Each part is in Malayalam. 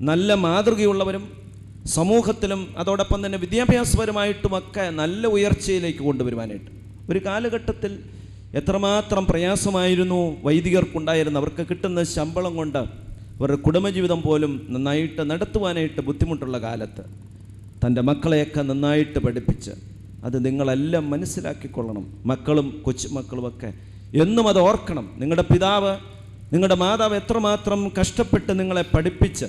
നല്ല മാതൃകയുള്ളവരും സമൂഹത്തിലും അതോടൊപ്പം തന്നെ വിദ്യാഭ്യാസപരമായിട്ടുമൊക്കെ നല്ല ഉയർച്ചയിലേക്ക് കൊണ്ടുവരുവാനായിട്ട്. ഒരു കാലഘട്ടത്തിൽ എത്രമാത്രം പ്രയാസമായിരുന്നു വൈദികർക്കുണ്ടായിരുന്ന, അവർക്ക് കിട്ടുന്ന ശമ്പളം കൊണ്ട് അവരുടെ കുടുംബജീവിതം പോലും നന്നായിട്ട് നടത്തുവാനായിട്ട് ബുദ്ധിമുട്ടുള്ള കാലത്ത് തൻ്റെ മക്കളെയൊക്കെ നന്നായിട്ട് പഠിപ്പിച്ച്, അത് നിങ്ങളെല്ലാം മനസ്സിലാക്കിക്കൊള്ളണം. മക്കളും കൊച്ചുമക്കളുമൊക്കെ എന്നും അത് ഓർക്കണം. നിങ്ങളുടെ പിതാവ്, നിങ്ങളുടെ മാതാവ് എത്രമാത്രം കഷ്ടപ്പെട്ട് നിങ്ങളെ പഠിപ്പിച്ച്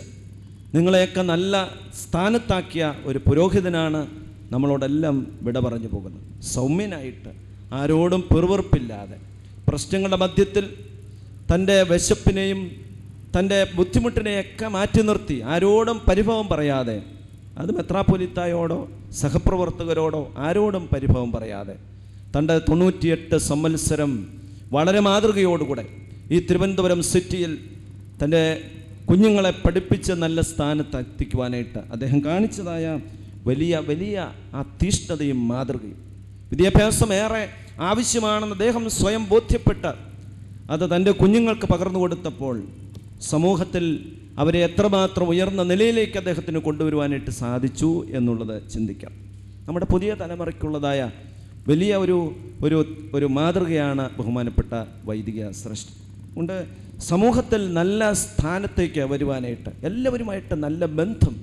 നിങ്ങളെയൊക്കെ നല്ല സ്ഥാനത്താക്കിയ ഒരു പുരോഹിതനാണ് നമ്മളോടെല്ലാം വിട പറഞ്ഞു പോകുന്നത്. സൗമ്യനായിട്ട്, ആരോടും പിറുപിറുപ്പില്ലാതെ, പ്രശ്നങ്ങളുടെ മധ്യത്തിൽ തൻ്റെ വിശപ്പിനെയും തൻ്റെ ബുദ്ധിമുട്ടിനെയൊക്കെ മാറ്റി നിർത്തി ആരോടും പരിഭവം പറയാതെ, അത് മെത്രാപ്പൊലീത്തായോടോ സഹപ്രവർത്തകരോടോ ആരോടും പരിഭവം പറയാതെ തൻ്റെ 98 സംവത്സരം വളരെ മാതൃകയോടുകൂടെ ഈ തിരുവനന്തപുരം സിറ്റിയിൽ തൻ്റെ കുഞ്ഞുങ്ങളെ പഠിപ്പിച്ച് നല്ല സ്ഥാനത്തെത്തിക്കുവാനായിട്ട് അദ്ദേഹം കാണിച്ചതായ വലിയ വലിയ ആ തീഷ്ണതയും മാതൃകയും, വിദ്യാഭ്യാസം ഏറെ ആവശ്യമാണെന്ന് അദ്ദേഹം സ്വയം ബോധ്യപ്പെട്ട് അത് തൻ്റെ കുഞ്ഞുങ്ങൾക്ക് പകർന്നു കൊടുത്തപ്പോൾ സമൂഹത്തിൽ അവരെ എത്രമാത്രം ഉയർന്ന നിലയിലേക്ക് അദ്ദേഹത്തിന് കൊണ്ടുവരുവാനായിട്ട് സാധിച്ചു എന്നുള്ളത് ചിന്തിക്കാം. നമ്മുടെ പുതിയ തലമുറയ്ക്കുള്ളതായ വലിയ ഒരു മാതൃകയാണ് ബഹുമാനപ്പെട്ട വൈദിക ശ്രേഷ്ഠ. കൊണ്ട് സമൂഹത്തിൽ നല്ല സ്ഥാനത്തേക്ക് വരുവാനായിട്ട് എല്ലാവരുമായിട്ട് നല്ല ബന്ധം,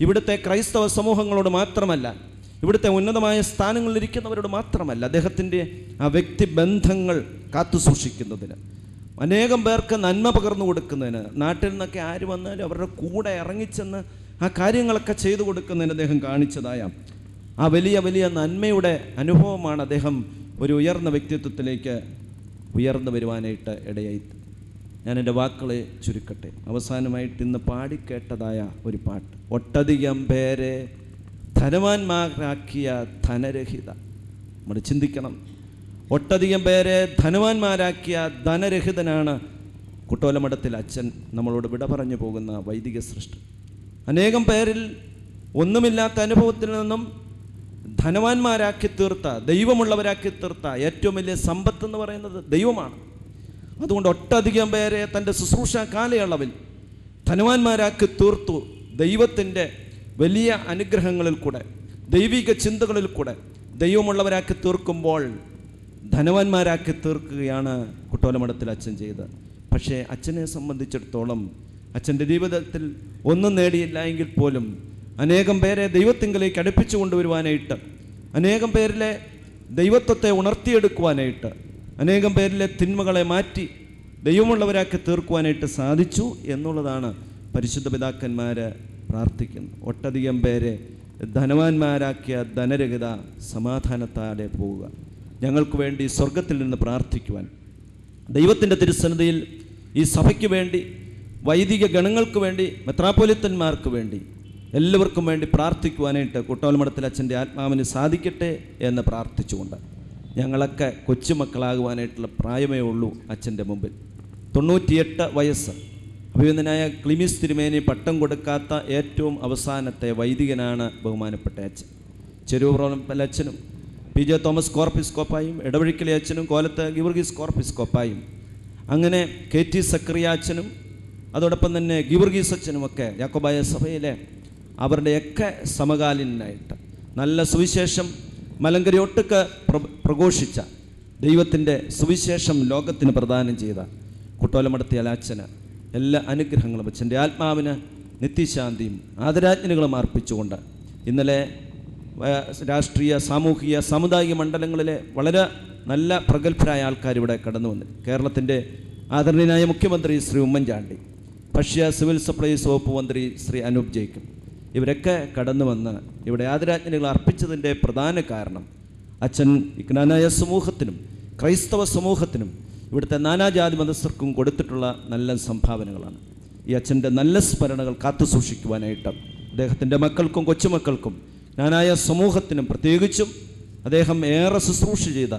ഇവിടുത്തെ ക്രൈസ്തവ സമൂഹങ്ങളോട് മാത്രമല്ല, ഇവിടുത്തെ ഉന്നതമായ സ്ഥാനങ്ങളിലിരിക്കുന്നവരോട് മാത്രമല്ല, അദ്ദേഹത്തിൻ്റെ ആ വ്യക്തിബന്ധങ്ങൾ കാത്തു സൂക്ഷിക്കുന്നതിന്, അനേകം പേർക്ക് നന്മ പകർന്നു കൊടുക്കുന്നതിന്, നാട്ടിൽ നിന്നൊക്കെ ആര് വന്നാലും അവരുടെ കൂടെ ഇറങ്ങിച്ചെന്ന് ആ കാര്യങ്ങളൊക്കെ ചെയ്തു കൊടുക്കുന്നതിന് അദ്ദേഹം കാണിച്ചതായ ആ വലിയ വലിയ നന്മയുടെ അനുഭവമാണ് അദ്ദേഹം ഒരു ഉയർന്ന വ്യക്തിത്വത്തിലേക്ക് ഉയർന്നു വരുവാനായിട്ട് ഇടയായി. ഞാൻ എൻ്റെ വാക്കുകളെ ചുരുക്കട്ടെ. അവസാനമായിട്ട് ഇന്ന് പാടിക്കേട്ടതായ ഒരു പാട്ട്, ഒട്ടധികം പേരെ ധനവാന്മാരാക്കിയ ധനരഹിത. നമ്മൾ ചിന്തിക്കണം, ഒട്ടധികം പേരെ ധനവാന്മാരാക്കിയ ധനരഹിതനാണ് കുട്ടോലമഠത്തിൽ അച്ഛൻ നമ്മളോട് വിട പറഞ്ഞു പോകുന്ന വൈദിക സൃഷ്ടി. അനേകം പേരിൽ ഒന്നുമില്ലാത്ത അനുഭവത്തിൽ നിന്നും ധനവാന്മാരാക്കി തീർത്ത, ദൈവമുള്ളവരാക്കി തീർത്ത ഏറ്റവും വലിയ സമ്പത്ത് എന്ന് പറയുന്നത് ദൈവമാണ്. അതുകൊണ്ട് ഒട്ടധികം പേരെ തൻ്റെ ശുശ്രൂഷ കാലയളവിൽ ധനവാന്മാരാക്കി തീർത്തു. ദൈവത്തിൻ്റെ വലിയ അനുഗ്രഹങ്ങളിൽ കൂടെ, ദൈവിക ചിന്തകളിൽ കൂടെ ദൈവമുള്ളവരാക്കി തീർക്കുമ്പോൾ ധനവാന്മാരാക്കി തീർക്കുകയാണ് കുട്ടോലമഠത്തിൽ അച്ഛൻ ചെയ്തത്. പക്ഷേ അച്ഛനെ സംബന്ധിച്ചിടത്തോളം അച്ഛൻ്റെ ജീവിതത്തിൽ ഒന്നും നേടിയില്ല എങ്കിൽ പോലും അനേകം പേരെ ദൈവത്തിങ്കലേക്ക് അടുപ്പിച്ചു കൊണ്ടുവരുവാനായിട്ട്, അനേകം പേരിലെ ദൈവത്വത്തെ ഉണർത്തിയെടുക്കുവാനായിട്ട്, അനേകം പേരിലെ തിന്മകളെ മാറ്റി ദൈവമുള്ളവരാക്കി തീർക്കുവാനായിട്ട് സാധിച്ചു എന്നുള്ളതാണ് പരിശുദ്ധ പിതാക്കന്മാർ പ്രാർത്ഥിക്കുന്നത്. ഒട്ടധികം പേരെ ധനവാന്മാരാക്കിയ ധനരഹിത സമാധാനത്തോടെ പോവുക. ഞങ്ങൾക്ക് വേണ്ടി സ്വർഗത്തിൽ നിന്ന് പ്രാർത്ഥിക്കുവാൻ, ദൈവത്തിൻ്റെ തിരുസന്നിധിയിൽ ഈ സഭയ്ക്ക് വേണ്ടി, വൈദിക ഗണങ്ങൾക്ക് വേണ്ടി, മെത്രാപ്പൊലീത്തന്മാർക്ക് വേണ്ടി, എല്ലാവർക്കും വേണ്ടി പ്രാർത്ഥിക്കുവാനായിട്ട് കുട്ടോലമഠത്തിൽ അച്ഛൻ്റെ ആത്മാവിന് സാധിക്കട്ടെ എന്ന് പ്രാർത്ഥിച്ചുകൊണ്ട്, ഞങ്ങളൊക്കെ കൊച്ചുമക്കളാകുവാനായിട്ടുള്ള പ്രായമേ ഉള്ളൂ അച്ഛൻ്റെ മുമ്പിൽ. 98 വയസ്സ്. അഭിനന്ദനായ ക്ലിമിസ് തിരുമേനി പട്ടം കൊടുക്കാത്ത ഏറ്റവും അവസാനത്തെ വൈദികനാണ് ബഹുമാനപ്പെട്ട അച്ഛൻ. ചെറുപുറം അച്ഛനും PJ തോമസ് കോർപ്പിസ്കോപ്പായും, ഇടവഴിക്കലെ അച്ഛനും, കോലത്ത് ഗീവർഗീസ് കോർപ്പിസ്കോപ്പായും, അങ്ങനെ KT സക്കറിയ അച്ഛനും, അതോടൊപ്പം തന്നെ ഗീവർഗീസ് അച്ഛനുമൊക്കെ യാക്കോബായ സഭയിലെ അവരുടെയൊക്കെ സമകാലീനായിട്ട് നല്ല സുവിശേഷം മലങ്കര ഒട്ടുക്ക് പ്രഘോഷിച്ച, ദൈവത്തിൻ്റെ സുവിശേഷം ലോകത്തിന് പ്രദാനം ചെയ്ത കുട്ടോലമഠത്തിൽ അച്ഛന് എല്ലാ അനുഗ്രഹങ്ങളും, അച്ഛൻ്റെ ആത്മാവിന് നിത്യശാന്തിയും ആദരാജ്ഞലികളും അർപ്പിച്ചുകൊണ്ട്, ഇന്നലെ രാഷ്ട്രീയ, സാമൂഹിക, സാമുദായിക മണ്ഡലങ്ങളിലെ വളരെ നല്ല പ്രഗത്ഭരായ ആൾക്കാർ ഇവിടെ കടന്നു വന്നു. കേരളത്തിൻ്റെ ആദരണീയനായ മുഖ്യമന്ത്രി ശ്രീ ഉമ്മൻചാണ്ടി, ഭക്ഷ്യ സിവിൽ സപ്ലൈസ് വകുപ്പ് മന്ത്രി ശ്രീ അനൂപ് ജേക്കബ്, ഇവരൊക്കെ കടന്നു വന്ന് ഇവിടെ ആദരാജ്ഞലികൾ അർപ്പിച്ചതിൻ്റെ പ്രധാന കാരണം അച്ഛൻ ഇഗ്നാനായ സമൂഹത്തിനും ക്രൈസ്തവ സമൂഹത്തിനും ഇവിടുത്തെ നാനാജാതി മതസ്ഥർക്കും കൊടുത്തിട്ടുള്ള നല്ല സംഭാവനകളാണ്. ഈ അച്ഛൻ്റെ നല്ല സ്മരണകൾ കാത്തു സൂക്ഷിക്കുവാനായിട്ട് അദ്ദേഹത്തിൻ്റെ മക്കൾക്കും കൊച്ചുമക്കൾക്കും നാനായ സമൂഹത്തിനും പ്രത്യേകിച്ചും അദ്ദേഹം ഏറെ ശുശ്രൂഷ ചെയ്ത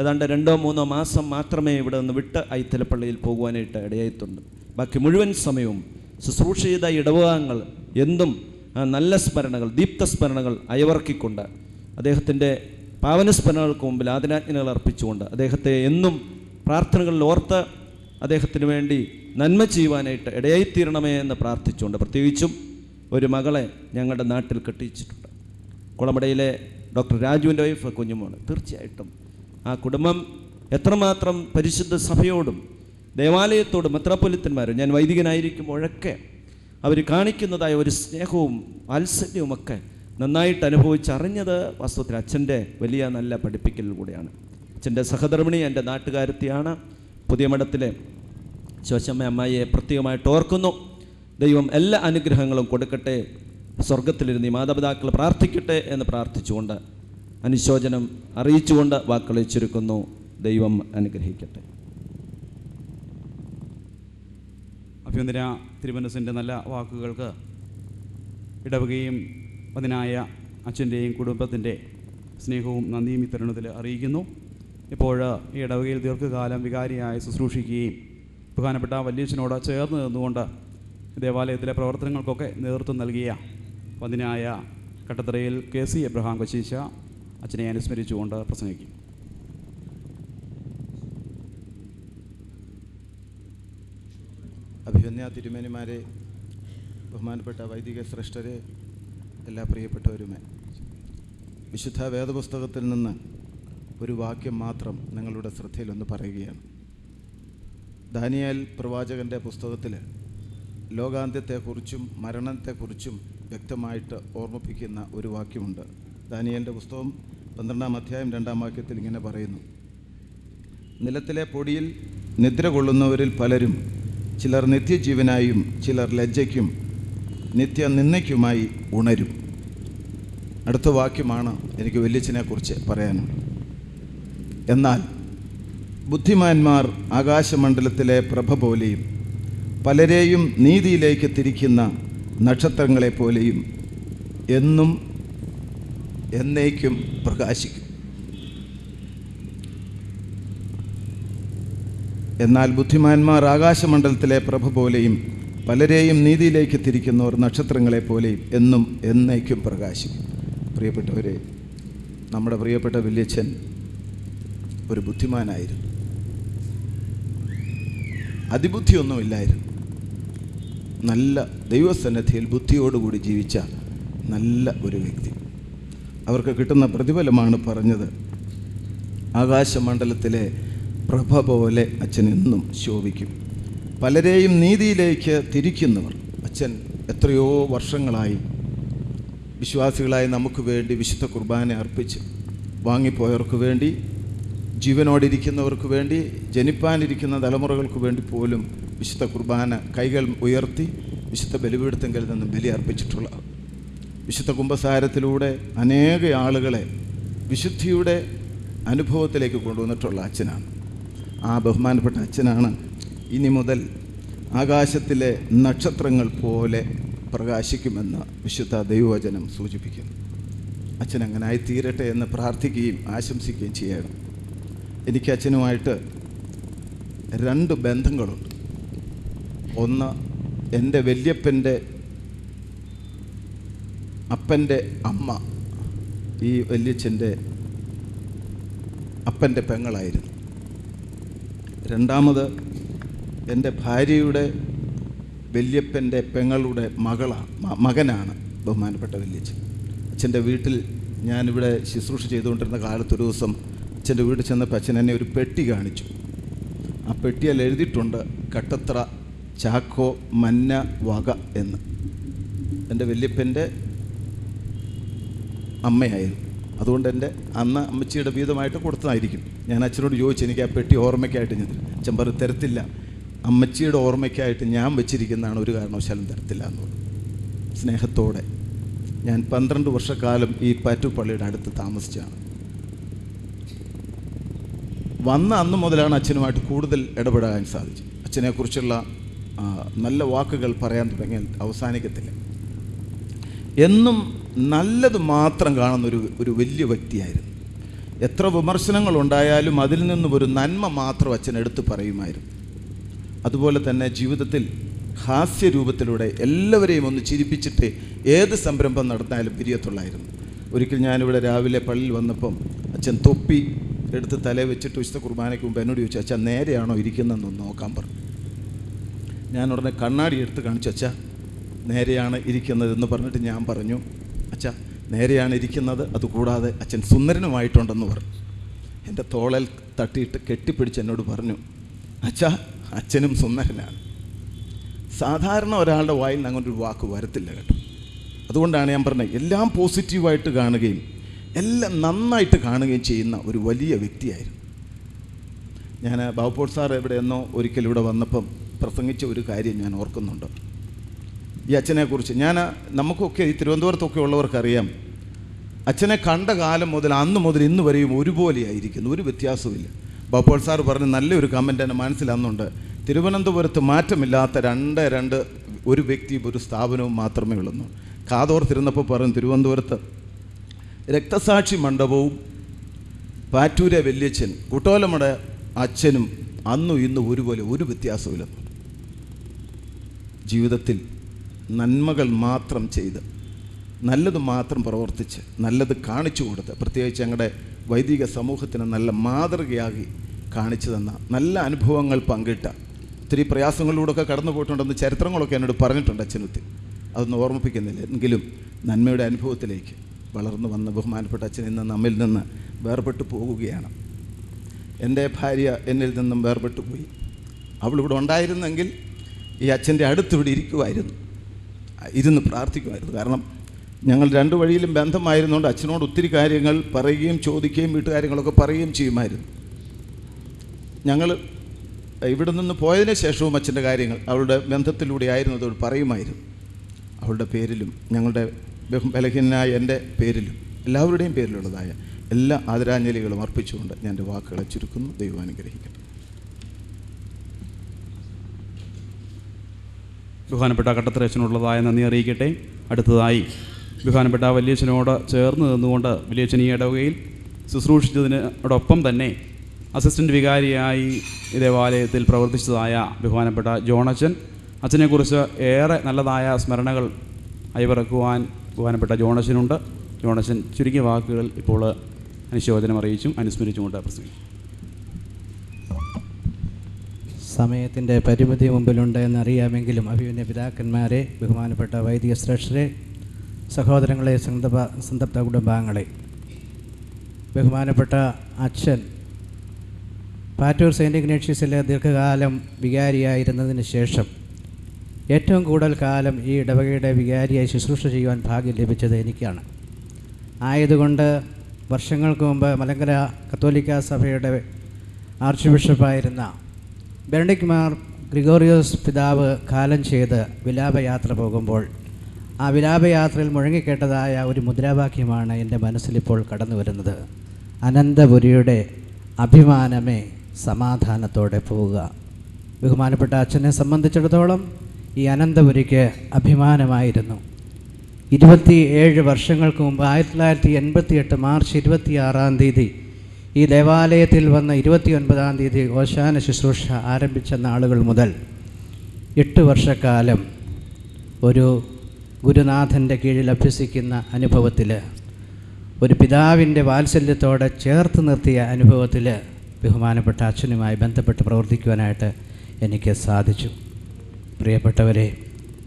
ഏതാണ്ട് 2-3 മാസം മാത്രമേ ഇവിടെ നിന്ന് വിട്ട് ഐത്തലപ്പള്ളിയിൽ പോകുവാനായിട്ട് ഇടയായിട്ടുണ്ട്. ബാക്കി മുഴുവൻ സമയവും ശുശ്രൂഷ ചെയ്ത ഇടവകങ്ങൾ എന്തും നല്ല സ്മരണകൾ, ദീപ്തസ്മരണകൾ അയവർക്കിക്കൊണ്ട് അദ്ദേഹത്തിൻ്റെ പാവനസ്മരണകൾക്ക് മുമ്പിൽ ആദരാജ്ഞലികൾ അർപ്പിച്ചുകൊണ്ട് അദ്ദേഹത്തെ എന്നും പ്രാർത്ഥനകളിൽ ഓർത്ത് അദ്ദേഹത്തിന് വേണ്ടി നന്മ ചെയ്യുവാനായിട്ട് ഇടയായിത്തീരണമേ എന്ന് പ്രാർത്ഥിച്ചുകൊണ്ട്, പ്രത്യേകിച്ചും ഒരു മകളെ ഞങ്ങളുടെ നാട്ടിൽ കെട്ടിച്ചിട്ടുണ്ട്. കുളമടയിലെ ഡോക്ടർ രാജുവിൻ്റെ വൈഫ് കുഞ്ഞുമോള്. തീർച്ചയായിട്ടും ആ കുടുംബം എത്രമാത്രം പരിശുദ്ധ സഭയോടും ദേവാലയത്തോടും മെത്രാപ്പൊലിത്തന്മാരും ഞാൻ വൈദികനായിരിക്കുമ്പോഴൊക്കെ അവർ കാണിക്കുന്നതായ ഒരു സ്നേഹവും വാത്സല്യവുമൊക്കെ നന്നായിട്ട് അനുഭവിച്ചറിഞ്ഞത് വാസ്തവത്തിൽ അച്ഛൻ്റെ വലിയ നല്ല പഠിപ്പിക്കലിലൂടെയാണ്. അച്ഛൻ്റെ സഹധർമ്മിണി എൻ്റെ നാട്ടുകാരത്തിയാണ്. പുതിയ മഠത്തിലെ ശോശമ്മ അമ്മായിയെ പ്രത്യേകമായിട്ട് ഓർക്കുന്നു. ദൈവം എല്ലാ അനുഗ്രഹങ്ങളും കൊടുക്കട്ടെ, സ്വർഗത്തിലിരുന്ന് ഈ മാതാപിതാക്കൾ പ്രാർത്ഥിക്കട്ടെ എന്ന് പ്രാർത്ഥിച്ചുകൊണ്ട് അനുശോചനം അറിയിച്ചുകൊണ്ട് വാക്കുകളെ ചുരുക്കുന്നു. ദൈവം അനുഗ്രഹിക്കട്ടെ. അഭിനന്ദന തിരുമനസിൻ്റെ നല്ല വാക്കുകൾക്ക് ഇടവകയും അതിനായ അച്ഛൻ്റെയും കുടുംബത്തിൻ്റെ സ്നേഹവും നന്ദിയും ഈ തരുണത്തിൽ അറിയിക്കുന്നു. ഇപ്പോൾ ഈ ഇടവകയിൽ ദീർഘകാലം വികാരിയായി ശുശ്രൂഷിക്കുകയും പ്രധാനപ്പെട്ട വല്യച്ഛനോട് ചേർന്ന് നിന്നുകൊണ്ട് ദേവാലയത്തിലെ പ്രവർത്തനങ്ങൾക്കൊക്കെ നേതൃത്വം നൽകിയ അതിനായ കട്ടത്തറയിൽ KC എബ്രഹാം കൊച്ചീശ അച്ഛനെ അനുസ്മരിച്ചുകൊണ്ട് പ്രസംഗിക്കും. അഭിവന്യ തിരുമേനിമാരെ, ബഹുമാനപ്പെട്ട വൈദിക ശ്രേഷ്ഠരെ, എല്ലാ പ്രിയപ്പെട്ടവരുമേ, വിശുദ്ധ വേദപുസ്തകത്തിൽ നിന്ന് ഒരു വാക്യം മാത്രം നിങ്ങളുടെ ശ്രദ്ധയിലൊന്ന് പറയുകയാണ്. ദാനിയേൽ പ്രവാചകൻ്റെ പുസ്തകത്തിൽ ലോകാന്ത്യത്തെക്കുറിച്ചും മരണത്തെക്കുറിച്ചും വ്യക്തമായിട്ട് ഓർമ്മിപ്പിക്കുന്ന ഒരു വാക്യമുണ്ട്. ദാനിയേലിൻ്റെ പുസ്തകം 12-ാം അധ്യായം 2-ാം വാക്യത്തിൽ ഇങ്ങനെ പറയുന്നു: നിലത്തിലെ പൊടിയിൽ നിദ്ര കൊള്ളുന്നവരിൽ പലരും ചിലർ നിത്യജീവനായും ചിലർ ലജ്ജയ്ക്കും നിത്യനിന്ദയ്ക്കുമായി ഉണരും. അടുത്ത വാക്യമാണ് എനിക്ക് വല്യച്ഛനെക്കുറിച്ച് പറയാനുള്ളത്. എന്നാൽ ബുദ്ധിമാന്മാർ ആകാശമണ്ഡലത്തിലെ പ്രഭ പോലെയും പലരെയും നീതിയിലേക്ക് തിരിക്കുന്ന നക്ഷത്രങ്ങളെപ്പോലെയും എന്നും എന്നേക്കും പ്രകാശിക്കും. എന്നാൽ ബുദ്ധിമാന്മാർ ആകാശമണ്ഡലത്തിലെ പ്രഭ പോലെയും പലരെയും നീതിയിലേക്ക് തിരിക്കുന്നവർ നക്ഷത്രങ്ങളെപ്പോലെയും എന്നും എന്നേക്കും പ്രകാശിക്കും. പ്രിയപ്പെട്ടവരെ, നമ്മുടെ പ്രിയപ്പെട്ട വല്യച്ഛൻ ഒരു ബുദ്ധിമാനായിരുന്നു. അതിബുദ്ധിയൊന്നുമില്ലായിരുന്നു. നല്ല ദൈവസന്നിധിയിൽ ബുദ്ധിയോടുകൂടി ജീവിച്ച നല്ല ഒരു വ്യക്തി. അവർക്ക് കിട്ടുന്ന പ്രതിഫലമാണ് പറഞ്ഞത്. ആകാശമണ്ഡലത്തിലെ പ്രഭ പോലെ അച്ഛൻ എന്നും ശോഭിക്കും. പലരെയും നീതിയിലേക്ക് തിരിക്കുന്നവർ. അച്ഛൻ എത്രയോ വർഷങ്ങളായി വിശ്വാസികളായി നമുക്ക് വേണ്ടി വിശുദ്ധ കുർബാന അർപ്പിച്ച് വാങ്ങിപ്പോയവർക്ക് വേണ്ടി, ജീവനോടിരിക്കുന്നവർക്ക് വേണ്ടി, ജനിപ്പാനിരിക്കുന്ന തലമുറകൾക്ക് വേണ്ടി പോലും വിശുദ്ധ കുർബാന കൈകൾ ഉയർത്തി വിശുദ്ധ ബലിപീഠത്തിങ്കൽ നിന്ന് ബലി അർപ്പിച്ചിട്ടുള്ള, വിശുദ്ധ കുംഭസാരത്തിലൂടെ അനേക ആളുകളെ വിശുദ്ധിയുടെ അനുഭവത്തിലേക്ക് കൊണ്ടുവന്നിട്ടുള്ള അച്ഛനാണ്. ആ ബഹുമാനപ്പെട്ട അച്ഛനാണ് ഇനി മുതൽ ആകാശത്തിലെ നക്ഷത്രങ്ങൾ പോലെ പ്രകാശിക്കുമെന്ന് വിശുദ്ധ ദൈവവചനം സൂചിപ്പിക്കുന്നു. അച്ഛൻ അങ്ങനായി തീരട്ടെ എന്ന് പ്രാർത്ഥിക്കുകയും ആശംസിക്കുകയും ചെയ്യണം. എനിക്ക് അച്ഛനുമായിട്ട് 2 ബന്ധങ്ങളുണ്ട്. ഒന്ന്, എൻ്റെ വല്യപ്പൻ്റെ അപ്പൻ്റെ അമ്മ ഈ വല്യച്ഛൻ്റെ അപ്പൻ്റെ പെങ്ങളായിരുന്നു. രണ്ടാമത്, എൻ്റെ ഭാര്യയുടെ വല്യപ്പൻ്റെ പെങ്ങളുടെ മകനാണ് ബഹുമാനപ്പെട്ട വല്യച്ഛൻ. അച്ഛൻ്റെ വീട്ടിൽ ഞാനിവിടെ ശുശ്രൂഷ ചെയ്തുകൊണ്ടിരുന്ന കാലത്തൊരു ദിവസം അച്ഛൻ്റെ വീട്ടിൽ ചെന്നപ്പോൾ അച്ഛൻ എന്നെ ഒരു പെട്ടി കാണിച്ചു. ആ പെട്ടിയിൽ എഴുതിയിട്ടുണ്ട് കട്ടത്ര ചാക്കോ മന്ന വക എന്ന്. എൻ്റെ വല്യപ്പൻ്റെ അമ്മയായിരുന്നു. അതുകൊണ്ട് എൻ്റെ അന്ന് അമ്മച്ചിയുടെ വീതമായിട്ട് കൊടുത്തതായിരിക്കും. ഞാൻ അച്ഛനോട് ചോദിച്ചു, എനിക്ക് ആ പെട്ടി ഓർമ്മയ്ക്കായിട്ട് ഞാൻ അച്ഛൻ പറഞ്ഞു തരത്തില്ല, അമ്മച്ചിയുടെ ഓർമ്മയ്ക്കായിട്ട് ഞാൻ വെച്ചിരിക്കുന്നതാണ്, ഒരു കാരണവശാലും തരത്തില്ല എന്ന് പറഞ്ഞു. സ്നേഹത്തോടെ ഞാൻ 12 വർഷക്കാലം ഈ പാറ്റുപള്ളിയുടെ അടുത്ത് താമസിച്ചാണ്. വന്ന അന്ന് മുതലാണ് അച്ഛനുമായിട്ട് കൂടുതൽ ഇടപെടാൻ സാധിച്ചത്. അച്ഛനെക്കുറിച്ചുള്ള നല്ല വാക്കുകൾ പറയാൻ തുടങ്ങിയാൽ അവസാനിക്കത്തില്ല. എന്നും നല്ലത് മാത്രം കാണുന്ന ഒരു വലിയ വ്യക്തിയായിരുന്നു. എത്ര വിമർശനങ്ങളുണ്ടായാലും അതിൽ നിന്നും ഒരു നന്മ മാത്രം അച്ഛൻ എടുത്ത് പറയുമായിരുന്നു. അതുപോലെ തന്നെ ജീവിതത്തിൽ ഹാസ്യരൂപത്തിലൂടെ എല്ലാവരെയും ഒന്ന് ചിരിപ്പിച്ചിട്ട് ഏത് സംരംഭം നടത്താനും പിരിയത്തുള്ളായിരുന്നു. ഒരിക്കൽ ഞാനിവിടെ രാവിലെ പള്ളിയിൽ വന്നപ്പം അച്ഛൻ തൊപ്പി എടുത്ത് തലേ വെച്ചിട്ട് വിശുദ്ധ കുർബാനയ്ക്ക് മുമ്പ് എന്നോട് ചോദിച്ചു, അച്ഛൻ നേരെയാണോ ഇരിക്കുന്നതെന്നൊന്ന് നോക്കാൻ പറഞ്ഞു. ഞാൻ ഉടനെ കണ്ണാടി എടുത്ത് കാണിച്ചു, അച്ഛാ നേരെയാണ് ഇരിക്കുന്നതെന്ന് പറഞ്ഞിട്ട് ഞാൻ പറഞ്ഞു, അച്ഛാ നേരെയാണ് ഇരിക്കുന്നത്, അതുകൂടാതെ അച്ഛൻ സുന്ദരനുമായിട്ടുണ്ടെന്ന് പറഞ്ഞു. എൻ്റെ തോളൽ തട്ടിയിട്ട് കെട്ടിപ്പിടിച്ച് എന്നോട് പറഞ്ഞു, അച്ഛാ അച്ഛനും സുന്ദരനാണ്. സാധാരണ ഒരാളുടെ വായിൽ നിന്ന് അങ്ങനെ ഒരു വാക്ക് വരത്തില്ല കേട്ടോ. അതുകൊണ്ടാണ് ഞാൻ പറഞ്ഞത്, എല്ലാം പോസിറ്റീവായിട്ട് കാണുകയും എല്ലാം നന്നായിട്ട് കാണുകയും ചെയ്യുന്ന ഒരു വലിയ വ്യക്തിയായിരുന്നു. ഞാൻ ബാബുപോൾ സാർ എവിടെയെന്നോ ഒരിക്കൽ ഇവിടെ വന്നപ്പം പ്രസംഗിച്ച ഒരു കാര്യം ഞാൻ ഓർക്കുന്നുണ്ട്. ഈ അച്ഛനെക്കുറിച്ച് നമുക്കൊക്കെ ഈ തിരുവനന്തപുരത്തൊക്കെ ഉള്ളവർക്കറിയാം, അച്ഛനെ കണ്ട കാലം മുതൽ അന്ന് മുതൽ ഇന്ന് വരെയും ഒരുപോലെയായിരിക്കുന്നു, ഒരു വ്യത്യാസവുമില്ല. ബാബുപോൾ സാർ പറഞ്ഞ നല്ലൊരു കമൻ്റ് എൻ്റെ മനസ്സിലന്നുണ്ട്. തിരുവനന്തപുരത്ത് മാറ്റമില്ലാത്ത രണ്ട് ഒരു വ്യക്തിയും ഒരു സ്ഥാപനവും മാത്രമേ ഉള്ളൂ. കാതോർത്തിരുന്നപ്പോൾ പറഞ്ഞു, തിരുവനന്തപുരത്ത് രക്തസാക്ഷി മണ്ഡപവും പാറ്റൂരെ വല്യച്ഛൻ കുട്ടോലമട അച്ഛനും അന്നും ഇന്നും ഒരുപോലെ, ഒരു വ്യത്യാസമില്ല. ജീവിതത്തിൽ നന്മകൾ മാത്രം ചെയ്ത് നല്ലത് മാത്രം പ്രവർത്തിച്ച് നല്ലത് കാണിച്ചു കൊടുത്ത്, പ്രത്യേകിച്ച് ഞങ്ങളുടെ വൈദിക സമൂഹത്തിന് നല്ല മാതൃകയാക്കി കാണിച്ചു തന്ന, നല്ല അനുഭവങ്ങൾ പങ്കിട്ട, ഒത്തിരി പ്രയാസങ്ങളിലൂടെയൊക്കെ കടന്നു പോയിട്ടുണ്ടെന്ന് ചരിത്രങ്ങളൊക്കെ എന്നോട് പറഞ്ഞിട്ടുണ്ട് അച്ഛനൊത്തി. അതൊന്നും ഓർമ്മിപ്പിക്കുന്നില്ല. എങ്കിലും നന്മയുടെ അനുഭവത്തിലേക്ക് വളർന്നു വന്ന ബഹുമാനപ്പെട്ട അച്ഛൻ ഇന്ന് നമ്മിൽ നിന്ന് വേർപെട്ടു പോകുകയാണ്. എൻ്റെ ഭാര്യ എന്നിൽ നിന്നും വേർപെട്ടു പോയി. അവളിവിടെ ഉണ്ടായിരുന്നെങ്കിൽ ഈ അച്ഛൻ്റെ അടുത്തിവിടെ ഇരിക്കുമായിരുന്നു, ഇരുന്ന് പ്രാർത്ഥിക്കുമായിരുന്നു. കാരണം ഞങ്ങൾ രണ്ട് വഴിയിലും ബന്ധമായിരുന്നുകൊണ്ട് അച്ഛനോട് ഒത്തിരി കാര്യങ്ങൾ പറയുകയും ചോദിക്കുകയും വീട്ടുകാര്യങ്ങളൊക്കെ പറയുകയും ചെയ്യുമായിരുന്നു. ഞങ്ങൾ ഇവിടെ നിന്ന് പോയതിന് ശേഷവും അച്ഛൻ്റെ കാര്യങ്ങൾ അവളുടെ ബന്ധത്തിലൂടെ ആയിരുന്നു അതോട് പറയുമായിരുന്നു. അവളുടെ പേരിലും ഞങ്ങളുടെ ബലഹീനനായ എൻ്റെ പേരിലും എല്ലാവരുടെയും പേരിലുള്ളതായ എല്ലാ ആദരാഞ്ജലികളും അർപ്പിച്ചുകൊണ്ട് ഞാൻ എൻ്റെ വാക്കുകളെ ചുരുക്കുന്നു. ദൈവം അനുഗ്രഹിക്കട്ടെ. ബഹുമാനപ്പെട്ട കട്ടത്തറച്ചനുള്ളതായ നന്ദി അറിയിക്കട്ടെ. അടുത്തതായി ബഹുമാനപ്പെട്ട വല്യച്ഛനോട് ചേർന്ന് നിന്നുകൊണ്ട് വല്യച്ഛൻ ഈ ഇടവകയിൽ ശുശ്രൂഷിച്ചതിനോടൊപ്പം തന്നെ അസിസ്റ്റൻ്റ് വികാരിയായി ദേവാലയത്തിൽ പ്രവർത്തിച്ചതായ ബഹുമാനപ്പെട്ട ജോണച്ചൻ, അച്ഛനെക്കുറിച്ച് ഏറെ നല്ലതായ സ്മരണകൾ അയവിറക്കുവാൻ ബഹുമാനപ്പെട്ട ജോണച്ചനുണ്ട്. ജോണച്ചൻ ചുരുങ്ങിയ വാക്കുകൾ ഇപ്പോൾ അനുശോചനം അറിയിച്ചും അനുസ്മരിച്ചുകൊണ്ട് പ്രസംഗിക്കും. സമയത്തിൻ്റെ പരിമിതി മുമ്പിലുണ്ട് എന്നറിയാമെങ്കിലും അഭിമന്യ പിതാക്കന്മാരെ, ബഹുമാനപ്പെട്ട വൈദിക ശ്രേഷ്ഠരെ, സഹോദരങ്ങളെ, സന്തപ്ത കുടുംബാംഗങ്ങളെ, ബഹുമാനപ്പെട്ട അച്ഛൻ പാറ്റൂർ സെയിൻറ്റ് ഇഗ്നേഷ്യസിലെ ദീർഘകാലം വികാരിയായിരുന്നതിന് ശേഷം ഏറ്റവും കൂടുതൽ കാലം ഈ ഇടവകയുടെ വികാരിയായി ശുശ്രൂഷ ചെയ്യുവാൻ ഭാഗ്യം ലഭിച്ചത് എനിക്കാണ്. ആയതുകൊണ്ട് വർഷങ്ങൾക്ക് മുമ്പ് മലങ്കര കത്തോലിക്ക സഭയുടെ ആർച്ച് ബിഷപ്പായിരുന്ന ബെനഡിക്ട് മാർ ഗ്രിഗോറിയോസ് പിതാവ് കാലം ചെയ്ത് വിലാപയാത്ര പോകുമ്പോൾ ആ വിലാപയാത്രയിൽ മുഴങ്ങിക്കേട്ടതായ ഒരു മുദ്രാവാക്യമാണ് എൻ്റെ മനസ്സിലിപ്പോൾ കടന്നു വരുന്നത്. അനന്തപുരിയുടെ അഭിമാനമേ സമാധാനത്തോടെ പോവുക. ബഹുമാനപ്പെട്ട അച്ഛനെ സംബന്ധിച്ചിടത്തോളം ഈ അനന്തപുരിക്ക് അഭിമാനമായിരുന്നു. 27 വർഷങ്ങൾക്ക് മുമ്പ് 1988 മാർച്ച് 26 ഈ ദേവാലയത്തിൽ വന്ന 29 ഓശാന ശുശ്രൂഷ ആരംഭിച്ച നാളുകൾ മുതൽ 8 വർഷക്കാലം ഒരു ഗുരുനാഥൻ്റെ കീഴിൽ അഭ്യസിക്കുന്ന അനുഭവത്തിൽ, ഒരു പിതാവിൻ്റെ വാത്സല്യത്തോടെ ചേർത്ത് നിർത്തിയ അനുഭവത്തിൽ ബഹുമാനപ്പെട്ട അച്ഛനുമായി ബന്ധപ്പെട്ട് പ്രവർത്തിക്കുവാനായിട്ട് എനിക്ക് സാധിച്ചു. പ്രിയപ്പെട്ടവരെ,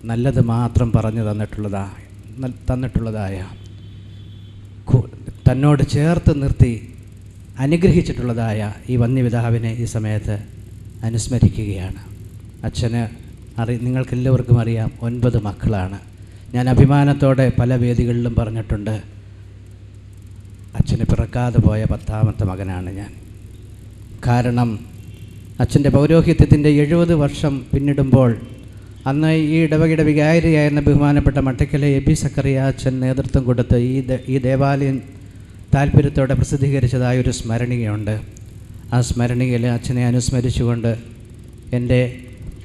നല്ലത് മാത്രം പറഞ്ഞു തന്നിട്ടുള്ളതായ തന്നോട് ചേർത്ത് നിർത്തി അനുഗ്രഹിച്ചിട്ടുള്ളതായ ഈ വന്യപിതാവിനെ ഈ സമയത്ത് അനുസ്മരിക്കുകയാണ്. അച്ഛന് നിങ്ങൾക്കെല്ലാവർക്കും അറിയാം, 9 മക്കളാണ്. ഞാൻ അഭിമാനത്തോടെ പല വേദികളിലും പറഞ്ഞിട്ടുണ്ട്, അച്ഛന് പിറക്കാതെ പോയ 10ാമത്തെ മകനാണ് ഞാൻ. കാരണം അച്ഛൻ്റെ പൗരോഹിത്യത്തിൻ്റെ 70 വർഷം പിന്നിടുമ്പോൾ അന്ന് ഈ ഇടവകയുടെ വികാരിയായിരുന്ന ബഹുമാനപ്പെട്ട മട്ടക്കലെ എബി സക്കറിയ അച്ഛൻ നേതൃത്വം കൊടുത്ത് ഈ ദേവാലയം താല്പര്യത്തോടെ പ്രസിദ്ധീകരിച്ചതായൊരു സ്മരണികയുണ്ട്. ആ സ്മരണികയിൽ അച്ഛനെ അനുസ്മരിച്ചുകൊണ്ട് എൻ്റെ